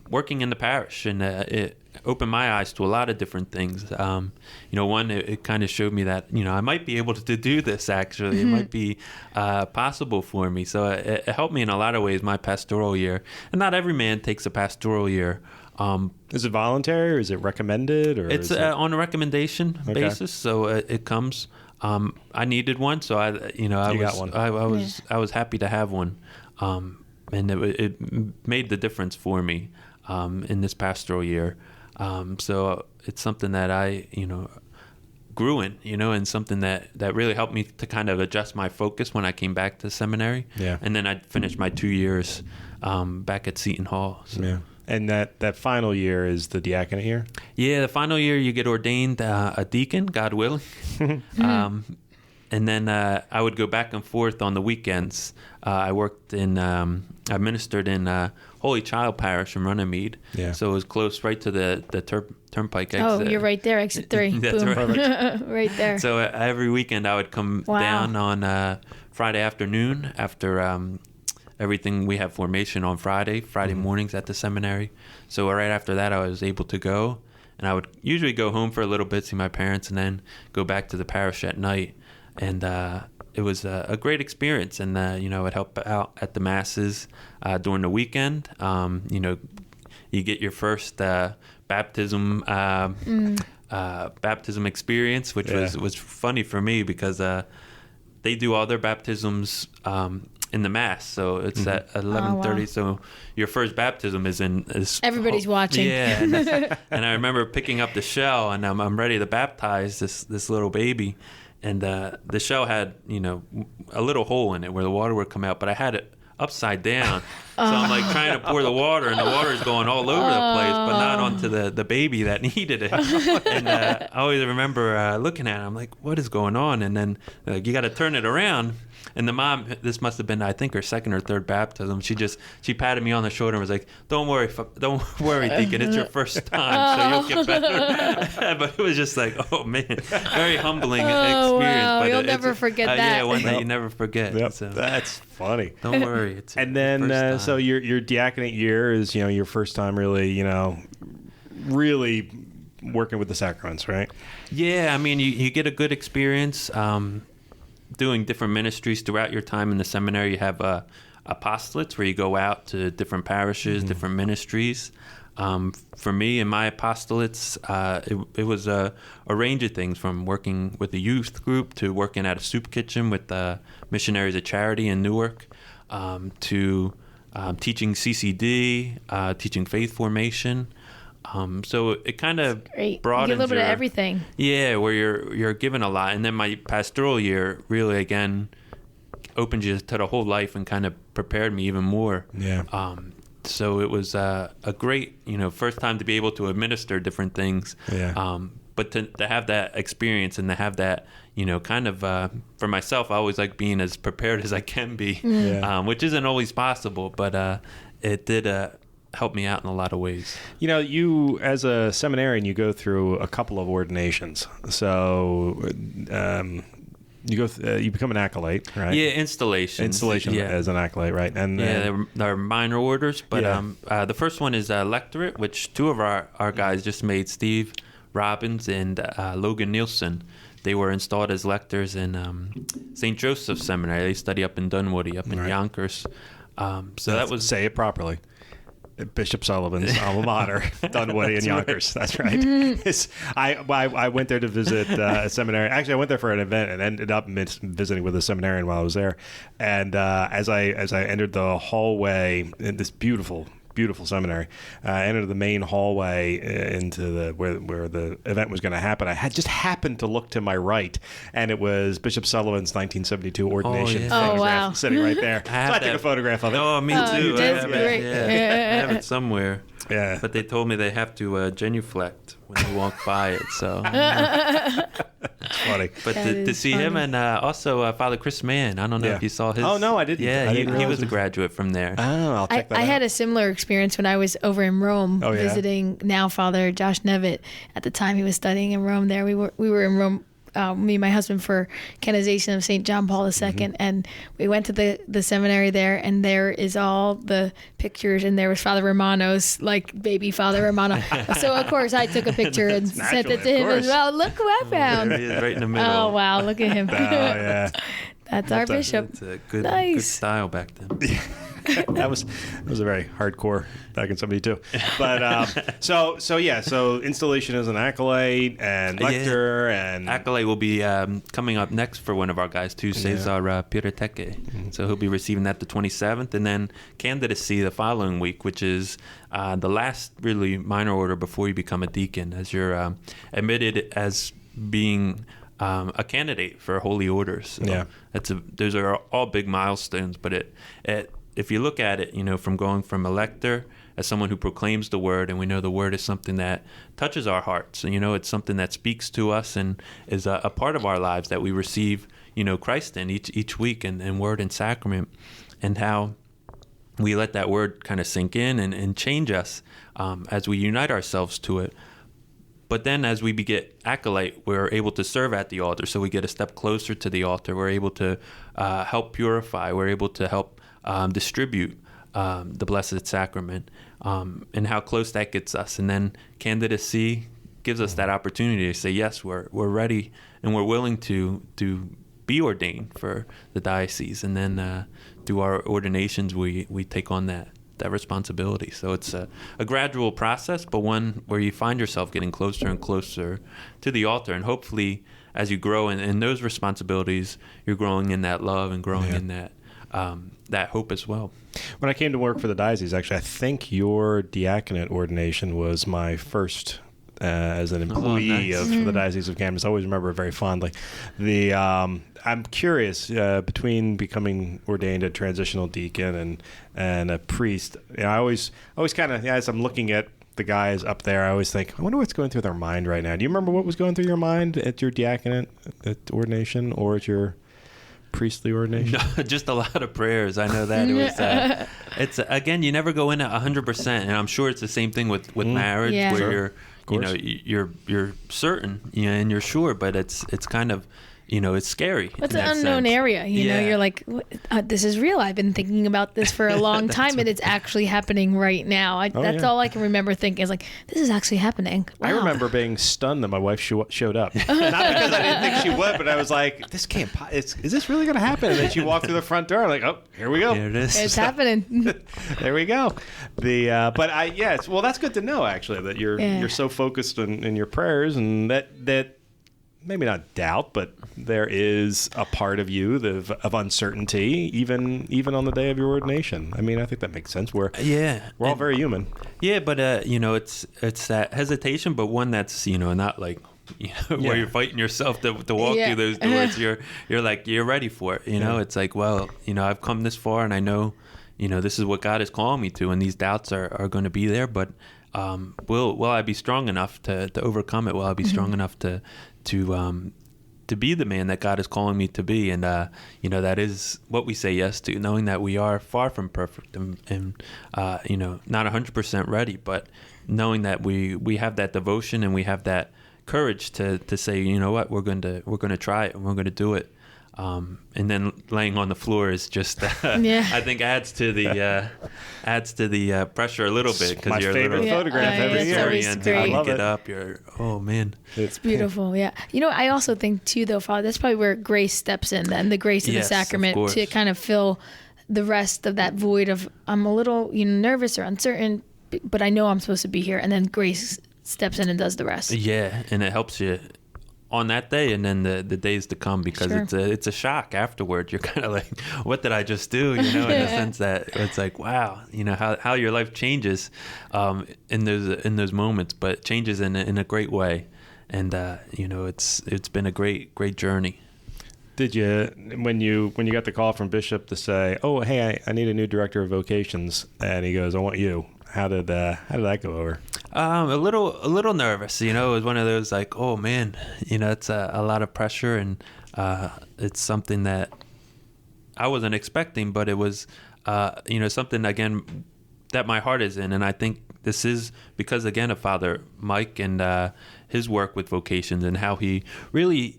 working in the parish, and it opened my eyes to a lot of different things. One, it kind of showed me that, I might be able to do this, actually. It might be possible for me. So it helped me in a lot of ways, my pastoral year. And not every man takes a pastoral year. Is it voluntary, or is it recommended? Or it's on a recommendation basis, so it comes. I needed one, so I was happy to have one, and it made the difference for me in this pastoral year. So it's something that I grew in, and something that really helped me to kind of adjust my focus when I came back to seminary. Yeah. And then I finished my 2 years back at Seton Hall. So. Yeah. And that final year is the diaconate year? Yeah, the final year you get ordained a deacon, God willing. And then I would go back and forth on the weekends. I ministered in Holy Child Parish in Runnymede. Yeah. So it was close right to the turnpike exit. Oh, you're right there, exit 3. That's Boom. right. Right there. So every weekend I would come down on Friday afternoon after everything. We have formation on Friday mornings at the seminary. So right after that, I was able to go. And I would usually go home for a little bit, see my parents, and then go back to the parish at night. And it was a great experience. And, I would help out at the masses during the weekend. You get your first baptism experience, which was funny for me because they do all their baptisms in the mass, so it's at 11:30. So your first baptism is everybody's watching. Yeah, and I remember picking up the shell, and I'm ready to baptize this little baby, and the shell had a little hole in it where the water would come out, but I had it upside down. So I'm like trying to pour the water, and the water is going all over the place, but not onto the baby that needed it. And I always remember looking at it. I'm like, what is going on? And then you got to turn it around. And the mom, this must have been, I think, her second or third baptism. She patted me on the shoulder and was like, "Don't worry, Deacon. It's your first time, so you'll get better." But it was just like, oh man, very humbling experience. Wow. But You'll never forget that. Yeah, one that you never forget. Yep. So. That's funny. Don't worry. And then, so your diaconate year is your first time really really working with the sacraments, right? Yeah, I mean, you get a good experience. Doing different ministries throughout your time in the seminary. You have apostolates where you go out to different parishes, different ministries. For me, in my apostolates, it was a range of things, from working with a youth group to working at a soup kitchen with Missionaries of Charity in Newark, to teaching CCD, teaching faith formation. So it kind of broadens you get a little bit of everything. Yeah, where you're given a lot. And then my pastoral year really, again, opened you to the whole life and kind of prepared me even more. Yeah. So it was a great, first time to be able to administer different things. Yeah. But to have that experience and to have that, kind of, for myself, I always like being as prepared as I can be, which isn't always possible, but it did help me out in a lot of ways. You as a seminarian, you go through a couple of ordinations. So You go. You become an acolyte, right? Yeah, installation as an acolyte, right? And they're minor orders, but Yeah. the first one is lectorate, which two of our guys just made, Steve Robbins and Logan Nielsen. They were installed as lectors in St. Joseph's Seminary. They study up in Dunwoody, up in Yonkers. So that was... Say it properly. Bishop Sullivan's alma mater, Dunwoody and Yonkers. That's right. I went there to visit a seminary. Actually, I went there for an event and ended up visiting with a seminarian while I was there. And as I entered the hallway in this beautiful seminary, I entered the main hallway into the where the event was going to happen. I had just happened to look to my right, and it was Bishop Sullivan's 1972 ordination photograph sitting right there. So I took a photograph of it. Oh, me too. That's great. I have it somewhere. Yeah. But they told me they have to genuflect when you walk by it, so... That's funny. But to see him and also Father Chris Mann, I don't know if you saw his... Oh, no, I didn't. Yeah, I didn't he was a graduate from there. Oh, I'll check that out. I had a similar experience when I was over in Rome visiting now Father Josh Nevitt. At the time he was studying in Rome there. We were in Rome, me and my husband, for canonization of St. John Paul II, and we went to the seminary there, and there is all the pictures, and there was Father Romano's, like, baby Father Romano. So, of course, I took a picture and sent it to him as well. Look who I found. There he is, right in the middle. Oh, wow, look at him. Oh, yeah. That's our bishop. It's a good style back then. That was a very hardcore back in 72. But so installation as an acolyte and lector and acolyte will be coming up next for one of our guys too, Cesar Pirateke. So he'll be receiving that the 27th, and then candidacy the following week, which is the last really minor order before you become a deacon, as you're admitted as being a candidate for holy orders. So those are all big milestones, but if you look at it, from going from a lector as someone who proclaims the word, and we know the word is something that touches our hearts, and it's something that speaks to us and is a part of our lives that we receive, Christ in each week, and word and sacrament, and how we let that word kind of sink in and change us as we unite ourselves to it. But then as we get acolyte, we're able to serve at the altar, so we get a step closer to the altar. We're able to help purify. We're able to help distribute the Blessed Sacrament, and how close that gets us. And then candidacy gives us that opportunity to say, yes, we're ready and we're willing to be ordained for the diocese. And then through our ordinations, we take on that responsibility. So it's a gradual process, but one where you find yourself getting closer and closer to the altar. And hopefully, as you grow in those responsibilities, you're growing in that love and growing in that hope as well. When I came to work for the diocese, actually, I think your diaconate ordination was my first as an employee of the Diocese of Camden. I always remember it very fondly. I'm curious, between becoming ordained a transitional deacon and a priest, I always kind of, as I'm looking at the guys up there, I always think, I wonder what's going through their mind right now. Do you remember what was going through your mind at your diaconate at ordination or at your priestly ordination? No, just a lot of prayers. I know that it was. It's again, you never go in at 100%, and I'm sure it's the same thing with marriage, where you're certain, and you're sure, but it's kind of, it's scary. It's an unknown area. You're like, this is real. I've been thinking about this for a long time, and it's actually happening right now. That's all I can remember thinking is like, this is actually happening. Wow. I remember being stunned that my wife showed up. Not because I didn't think she would, but I was like, this can't. Is this really going to happen? And then she walked through the front door. I'm like, oh, here we go. There it is. It's happening. There we go. Well, that's good to know actually that you're so focused in your prayers, and that. Maybe not doubt, but there is a part of you of uncertainty, even on the day of your ordination. I mean, I think that makes sense. We're all very human. Yeah, but it's that hesitation, but one that's not like where you're fighting yourself to walk through those doors. You're like you're ready for it. It's like, well, I've come this far, and I know this is what God is calling me to, and these doubts are going to be there, but will I be strong enough to overcome it? Will I be strong enough to be the man that God is calling me to be? And that is what we say yes to, knowing that we are far from perfect and not 100% ready, but knowing that we have that devotion and we have that courage to say, what, we're going to try it and we're going to do it And then laying on the floor is just, I think adds to the pressure a little bit, because you're favorite photograph every year. Very end, great. you get up, you're, oh man, It's beautiful. Yeah. I also think too, though, Father, that's probably where grace steps in, then the grace of the sacrament to kind of fill the rest of that void of, I'm a little, nervous or uncertain, but I know I'm supposed to be here. And then grace steps in and does the rest. Yeah. And it helps you on that day and then the days to come, because it's a shock afterward. You're kind of like, what did I just do? In the sense that it's like, wow, how your life changes in those moments, but changes in a great way. And it's been a great journey. Did you, when you got the call from Bishop to say, oh, hey, I need a new director of vocations, and he goes, I want you. How did that go over? A little nervous. It was one of those like, oh man, it's a lot of pressure, and it's something that I wasn't expecting, but it was something again that my heart is in, and I think this is because again of Father Mike and his work with vocations, and how he really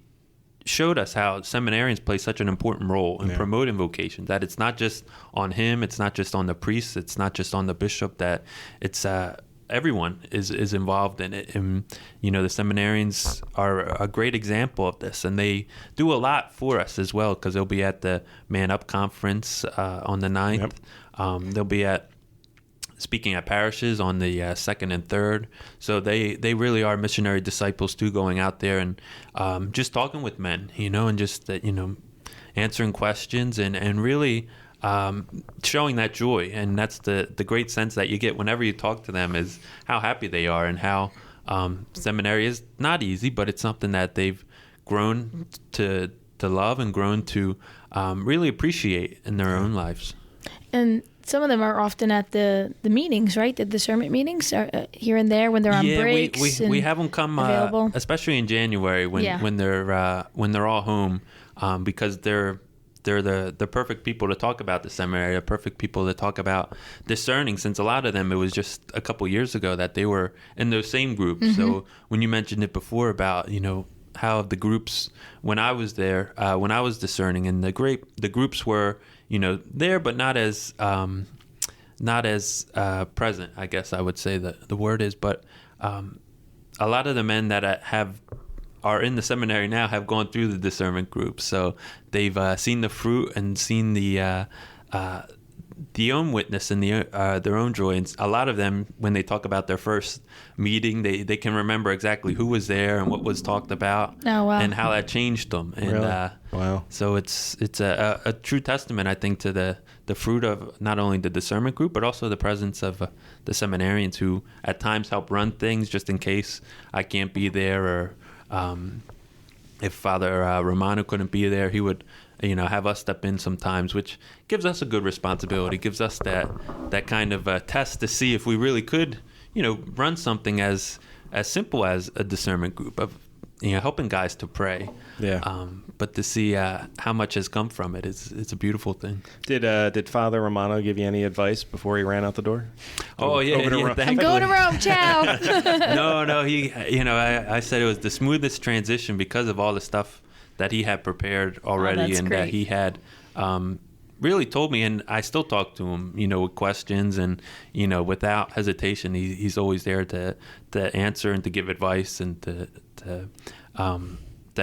showed us how seminarians play such an important role in promoting vocation, that it's not just on him, it's not just on the priest, it's not just on the bishop, that it's everyone is involved in it. And the seminarians are a great example of this, and they do a lot for us as well, because they'll be at the Man Up conference on the 9th. They'll be speaking at parishes on the 2nd and 3rd. So they really are missionary disciples too, going out there and just talking with men, and just answering questions and really showing that joy. And that's the great sense that you get whenever you talk to them, is how happy they are, and how seminary is not easy, but it's something that they've grown to love and grown to really appreciate in their own lives. And some of them are often at the meetings, right? The discernment meetings here and there when they're on breaks. We have them come, especially in January when they're all home, because they're the perfect people to talk about the seminary, the perfect people to talk about discerning, since a lot of them, it was just a couple years ago that they were in those same groups. Mm-hmm. So when you mentioned it before about, how the groups, when I was there, when I was discerning, and the groups were, there, but not as present, I guess I would say the word is. But a lot of the men that are in the seminary now have gone through the discernment group, so they've seen the fruit and seen the own witness and their own joy. And a lot of them, when they talk about their first meeting, they can remember exactly who was there and what was talked about, and how that changed them. And really? Wow. So it's a true testament, I think, to the fruit of not only the discernment group, but also the presence of the seminarians, who at times help run things just in case I can't be there, or if Father Romano couldn't be there, he would have us step in sometimes, which gives us a good responsibility, gives us that kind of test to see if we really could, run something as simple as a discernment group of, helping guys to pray. Yeah. But to see how much has come from it, it's a beautiful thing. Did Father Romano give you any advice before he ran out the door? Oh, yeah. I'm going to Rome. Ciao. No. He, I said it was the smoothest transition because of all the stuff that he had prepared already, and that he had really told me, and I still talk to him, with questions, and without hesitation, he's always there to answer and to give advice and to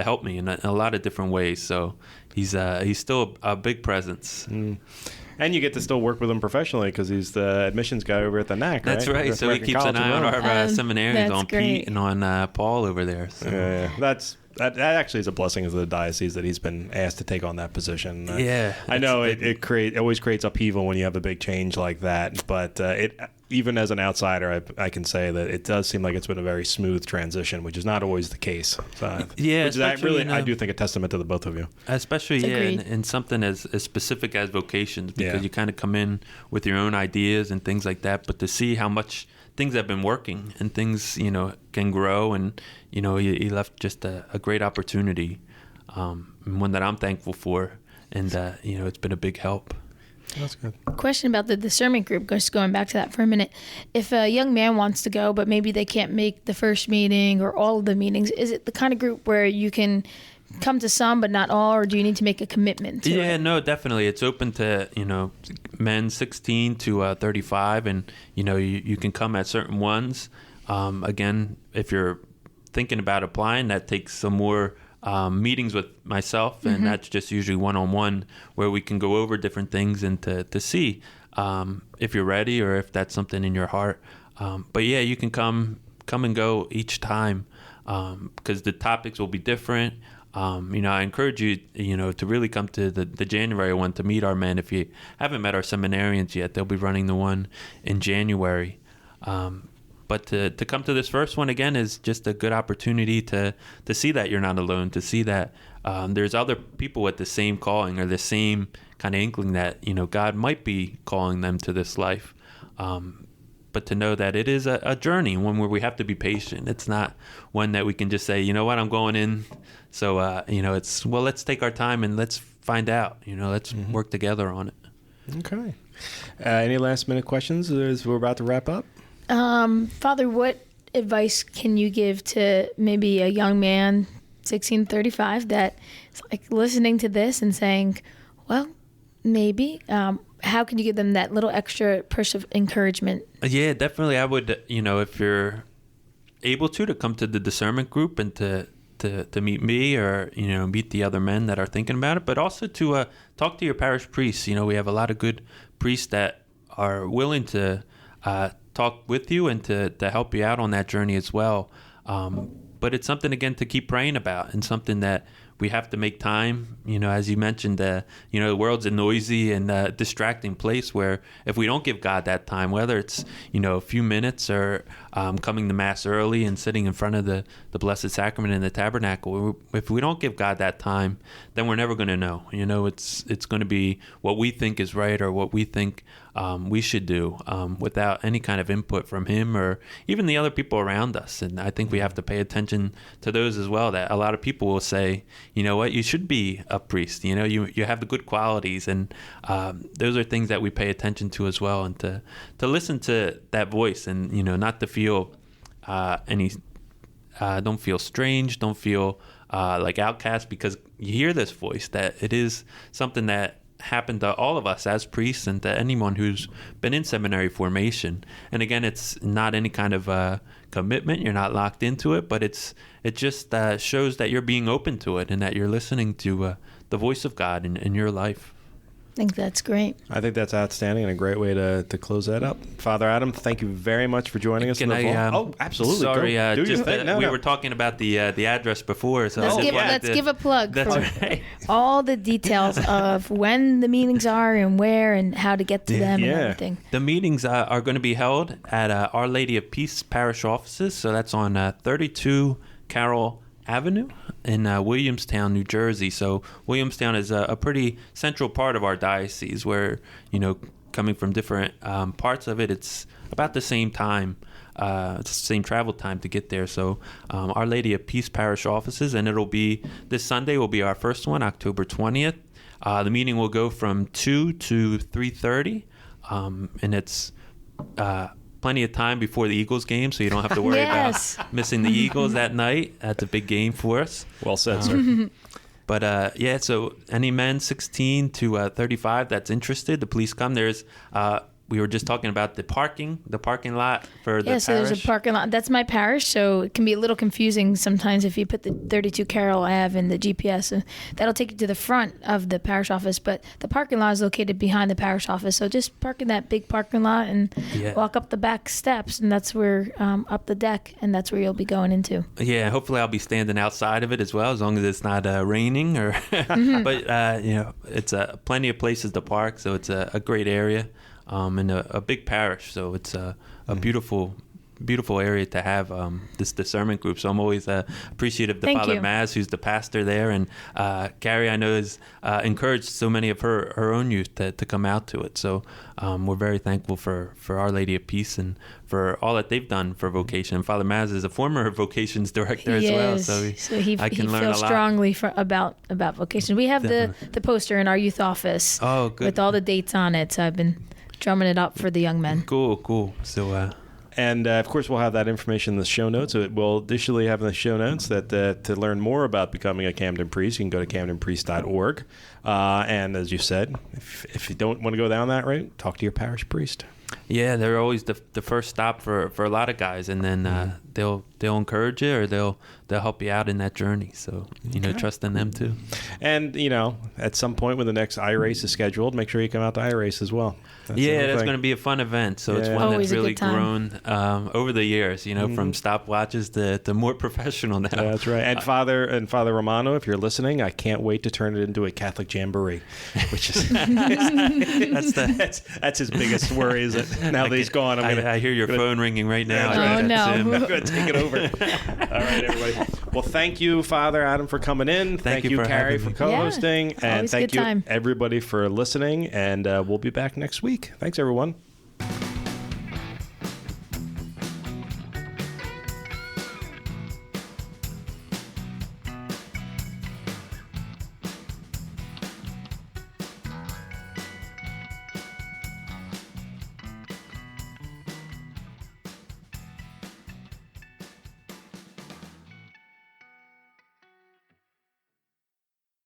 help me in a lot of different ways. So he's still a big presence. And you get to still work with him professionally, because he's the admissions guy over at the NAC, right? That's right. So he keeps an eye on our seminarians, on great. Pete and on Paul over there. So. That actually is a blessing of the diocese that he's been asked to take on that position. I know it always creates upheaval when you have a big change like that, but even as an outsider, I can say that it does seem like it's been a very smooth transition, which is not always the case. So, I do think a testament to the both of you. Especially in something as specific as vocations, because you kind of come in with your own ideas and things like that, but to see how much things have been working and things, can grow, and, he left just a great opportunity, one that I'm thankful for, and, it's been a big help. That's good. Question about the discernment group, just going back to that for a minute. If a young man wants to go, but maybe they can't make the first meeting or all of the meetings, is it the kind of group where you can come to some but not all, or do you need to make a commitment to it? No, definitely. It's open to, men 16 to 35, and, you can come at certain ones. Again, if you're thinking about applying, that takes some more meetings with myself, and that's just usually one-on-one where we can go over different things and to see if you're ready or if that's something in your heart. But yeah, you can come and go each time because the topics will be different. I encourage you, to really come to the January one to meet our men. If you haven't met our seminarians yet, they'll be running the one in January. But to come to this first one again is just a good opportunity to see that you're not alone, to see that there's other people with the same calling or the same kind of inkling that, God might be calling them to this life. But to know that it is a journey, one where we have to be patient. It's not one that we can just say, you know what, I'm going in. So, it's, well, let's take our time and let's find out, let's work together on it. Okay. Any last minute questions as we're about to wrap up? Father, what advice can you give to maybe a young man, 16, 35, that is like listening to this and saying, well, maybe, how can you give them that little extra push of encouragement? Yeah, definitely. I would, if you're able to come to the discernment group and to meet me or, meet the other men that are thinking about it, but also to talk to your parish priests. We have a lot of good priests that are willing to talk with you and to help you out on that journey as well. But it's something, again, to keep praying about, and something that we have to make time. As you mentioned, the world's a noisy and distracting place where if we don't give God that time, whether it's, a few minutes or coming to Mass early and sitting in front of the Blessed Sacrament in the Tabernacle, if we don't give God that time, then we're never going to know. It's going to be what we think is right or what we think we should do without any kind of input from Him or even the other people around us. And I think we have to pay attention to those as well, that a lot of people will say, you know what, you should be a priest. You have the good qualities, and those are things that we pay attention to as well, and to listen to that voice, and not to feel don't feel strange, don't feel like outcast, because you hear this voice, that it is something that happened to all of us as priests and to anyone who's been in seminary formation. And again, it's not any kind of commitment. You're not locked into it, but it just shows that you're being open to it and that you're listening to the voice of God in your life. I think that's great. I think that's outstanding and a great way to close that up. Father Adam, thank you very much for joining us. Oh, absolutely. Sorry, do your thing. We were talking about the address before. So let's give a plug that's for right. all the details of when the meetings are and where and how to get to them and everything. The meetings are going to be held at Our Lady of Peace Parish Offices. So that's on 32 Carroll Avenue in Williamstown, New Jersey. So Williamstown is a pretty central part of our diocese where, coming from different parts of it, it's about the same time, it's the same travel time to get there. So Our Lady of Peace Parish Offices, and it'll be, this Sunday will be our first one, October 20th. The meeting will go from 2 to 3:30, and it's plenty of time before the Eagles game, so you don't have to worry about missing the Eagles that night. That's a big game for us. Well said, sir. But so any men 16 to 35 that's interested, please come. There's we were just talking about the parking lot for the parish. So there's a parking lot. That's my parish, so it can be a little confusing sometimes if you put the 32 Carroll Ave in the GPS. And that'll take you to the front of the parish office, but the parking lot is located behind the parish office. So just park in that big parking lot and walk up the back steps, and that's where, up the deck, and that's where you'll be going into. Yeah, hopefully I'll be standing outside of it as well, as long as it's not raining. Or But, it's plenty of places to park, so it's a great area. And a big parish, so it's a beautiful area to have this discernment group. So I'm always appreciative of Father Maz, who's the pastor there, and Kari, I know, has encouraged so many of her own youth to come out to it. So we're very thankful for Our Lady of Peace and for all that they've done for Vocation. And Father Maz is a former Vocations director as well, so he can learn a lot. Feels strongly about Vocation. We have the poster in our youth office with all the dates on it. So I've been drumming it up for the young men. Cool. So And of course, we'll have that information in the show notes. We'll additionally have in the show notes that to learn more about becoming a Camden priest, you can go to camdenpriest.org. And as you said, if you don't want to go down that route, talk to your parish priest. Yeah, they're always the first stop for a lot of guys, and then they'll encourage you or they'll help you out in that journey. So trust in them too. And at some point when the next iRace is scheduled, make sure you come out to iRace as well. That's going to be a fun event. So it's one Always that's really grown over the years. From stopwatches to more professional now. That's right. And Father Romano, if you're listening, I can't wait to turn it into a Catholic jamboree, which is that's his biggest worry. Is that now that he's gone, I hear your phone ringing right now. Oh no! I'm going to take it over. All right, everybody. Well, thank you, Father Adam, for coming in. Thank you, Kari, for co-hosting, and thank you everybody for listening. And we'll be back next week. Thanks, everyone.